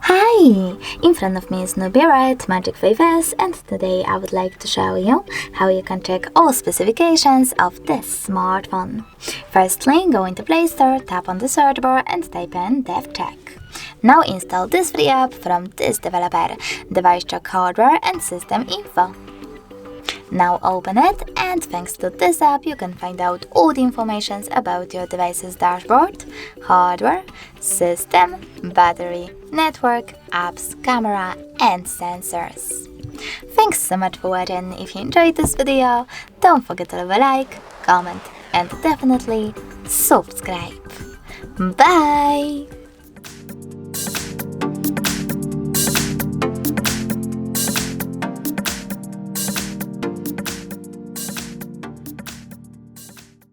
Hi! In front of me is NUBIA Red Magic 5S, and today I would like to show you how you can check all specifications of this smartphone. Firstly, go into Play Store, tap on the search bar and type in DevCheck. Now install this free app from this developer, DevCheck Hardware and System Info. Now open it, and thanks to this app you can find out all the information about your device's dashboard, hardware, system, battery, network, apps, camera and sensors. Thanks so much for watching. If you enjoyed this video, don't forget to leave a like, comment and definitely subscribe. Bye!